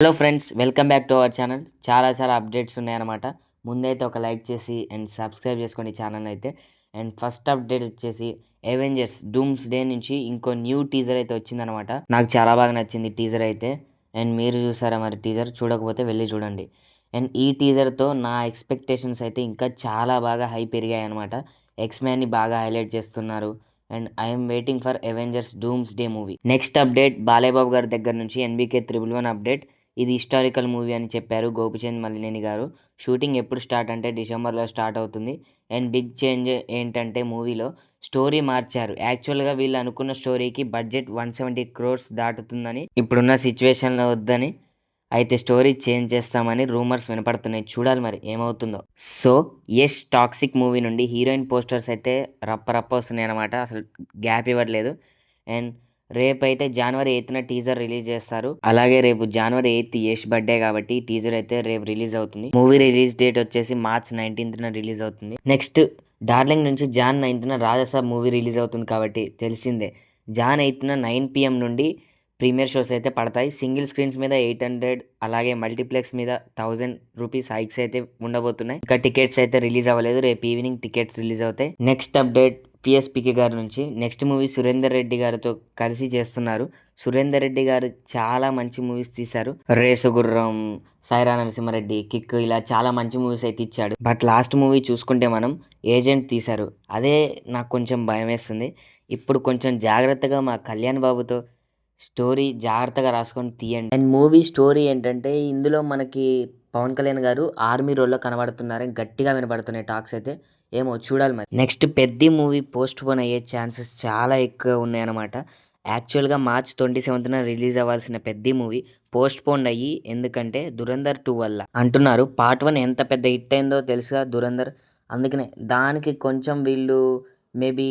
Hello friends, welcome back to our channel. చాలా updates ఉన్నాయన్నమాట. ముందైతే ఒక లైక్ చేసి అండ్ సబ్స్క్రైబ్ చేసుకోండి ఛానల్ అయితే. అండ్ ఫస్ట్ అప్డేట్ వచ్చేసి అవెంజర్స్ డూమ్స్ డే నుంచి ఇంకో న్యూ టీజర్ అయితే వచ్చిందనమాట. నాకు చాలా బాగా నచ్చింది టీజర్ అయితే. అండ్ మీరు చూసారా మరి టీజర్? చూడకపోతే వెళ్ళి చూడండి. అండ్ ఈ టీజర్తో నా ఎక్స్పెక్టేషన్స్ అయితే ఇంకా చాలా బాగా హై పెరిగాయి అనమాట. ఎక్స్మ్యాన్ని బాగా హైలైట్ చేస్తున్నారు. And I'm waiting for Avengers dooms day movie. Next update Balebabu గారి దగ్గర నుంచి ఎన్బీకే 111 అప్డేట్. ఇది హిస్టారికల్ మూవీ అని చెప్పారు గోపిచంద్ మల్లినేని గారు. షూటింగ్ ఎప్పుడు స్టార్ట్ అంటే డిసెంబర్లో స్టార్ట్ అవుతుంది. అండ్ బిగ్ చేంజ్ ఏంటంటే మూవీలో స్టోరీ మార్చారు. యాక్చువల్గా వీళ్ళు అనుకున్న స్టోరీకి బడ్జెట్ 170 crores దాటుతుందని, ఇప్పుడున్న సిచ్యువేషన్లో వద్దని అయితే స్టోరీ చేంజ్ చేస్తామని రూమర్స్ వినపడుతున్నాయి. చూడాలి మరి ఏమవుతుందో. సో యష్ టాక్సిక్ మూవీ నుండి హీరోయిన్ పోస్టర్స్ అయితే రప్ప వస్తున్నాయి అనమాట. అసలు గ్యాప్ ఇవ్వట్లేదు. అండ్ రేపు అయితే January 8th టీజర్ రిలీజ్ చేస్తారు. అలాగే రేపు January 8th యష్ బర్త్డే కాబట్టి టీజర్ అయితే రేపు రిలీజ్ అవుతుంది. మూవీ రిలీజ్ డేట్ వచ్చేసి March 19th రిలీజ్ అవుతుంది. నెక్స్ట్ డార్లింగ్ నుంచి Jan 9th Raja Saab movie release అవుతుంది కాబట్టి తెలిసిందే. Jan 8th 9 PM నుండి ప్రీమియర్ షోస్ అయితే పడతాయి. సింగిల్ స్క్రీన్స్ మీద 800, అలాగే మల్టీప్లెక్స్ మీద 1000 రూపీస్ హైక్స్ అయితే ఉండబోతున్నాయి. ఇంకా టికెట్స్ అయితే రిలీజ్ అవ్వలేదు. రేపు ఈవినింగ్ టికెట్స్ రిలీజ్ అవుతాయి. నెక్స్ట్ అప్డేట్ పిఎస్పికే గారి నుంచి. నెక్స్ట్ మూవీ సురేందర్ రెడ్డి గారితో కలిసి చేస్తున్నారు. సురేందర్ రెడ్డి గారు చాలా మంచి మూవీస్ తీశారు. రేసు గుర్రం, సైరా నరసింహారెడ్డి, కిక్, ఇలా చాలా మంచి మూవీస్ అయితే ఇచ్చాడు. బట్ లాస్ట్ మూవీ చూసుకుంటే మనం ఏజెంట్ తీశారు. అదే నాకు కొంచెం భయం వేస్తుంది. ఇప్పుడు కొంచెం జాగ్రత్తగా మా కళ్యాణ్ బాబుతో స్టోరీ జాగ్రత్తగా రాసుకొని తీయండి. అండ్ మూవీ స్టోరీ ఏంటంటే ఇందులో మనకి పవన్ కళ్యాణ్ గారు ఆర్మీ రోల్లో కనబడుతున్నారని గట్టిగా వినబడుతున్నాయి టాక్స్ అయితే. ఏమో చూడాలి మరి. నెక్స్ట్ పెద్ద మూవీ పోస్ట్ పోన్ అయ్యే ఛాన్సెస్ చాలా ఎక్కువ ఉన్నాయన్నమాట. యాక్చువల్గా March 27th రిలీజ్ అవ్వాల్సిన పెద్ద మూవీ పోస్ట్ పోన్ అయ్యి, ఎందుకంటే దురంధర్ 2 వల్ల అంటున్నారు. Part 1 ఎంత పెద్ద హిట్ అయిందో తెలుసుగా దురంధర్. అందుకనే దానికి కొంచెం వీళ్ళు మేబీ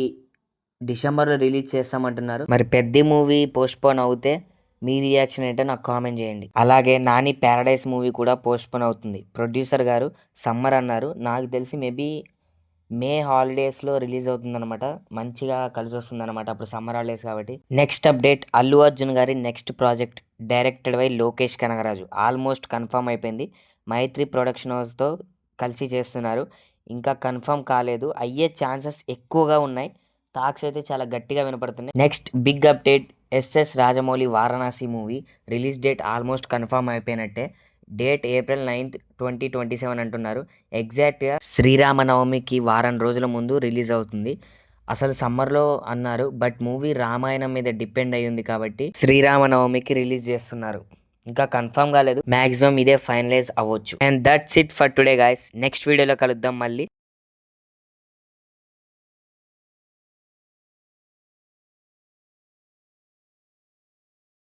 డిసెంబర్లో రిలీజ్ చేస్తామంటున్నారు. మరి పెద్ద మూవీ పోస్ట్ పోన్ అవుతే మీ రియాక్షన్ ఏంటో నాకు కామెంట్ చేయండి. అలాగే నాని ప్యారడైస్ మూవీ కూడా పోస్ట్ పోన్ అవుతుంది. ప్రొడ్యూసర్ గారు సమ్మర్ అన్నారు. నాకు తెలిసి మేబీ మే హాలిడేస్లో రిలీజ్ అవుతుందన్నమాట. మంచిగా కలిసి వస్తుందన్నమాట అప్పుడు సమ్మర్ హాలిడేస్ కాబట్టి. నెక్స్ట్ అప్డేట్ అల్లు అర్జున్ గారి next project directed by Lokesh Kanagaraj almost confirm అయిపోయింది. మైత్రి ప్రొడక్షన్ హౌస్తో కలిసి చేస్తున్నారు. ఇంకా కన్ఫర్మ్ కాలేదు. అయ్యే ఛాన్సెస్ ఎక్కువగా ఉన్నాయి. టాక్స్ అయితే చాలా గట్టిగా వినపడుతున్నాయి. Next big update SS Rajamouli Varanasi movie release date almost confirm అయిపోయినట్టే. డేట్ April 9th 2027 అంటున్నారు. ఎగ్జాక్ట్గా శ్రీరామనవమికి వారం రోజుల ముందు రిలీజ్ అవుతుంది. అసలు సమ్మర్లో అన్నారు, బట్ మూవీ రామాయణం మీద డిపెండ్ అయి ఉంది కాబట్టి శ్రీరామనవమికి రిలీజ్ చేస్తున్నారు. ఇంకా కన్ఫర్మ్ కాలేదు. మ్యాక్సిమం ఇదే ఫైనలైజ్ అవ్వచ్చు. And that's it for today guys. Next వీడియోలో కలుద్దాం మళ్ళీ.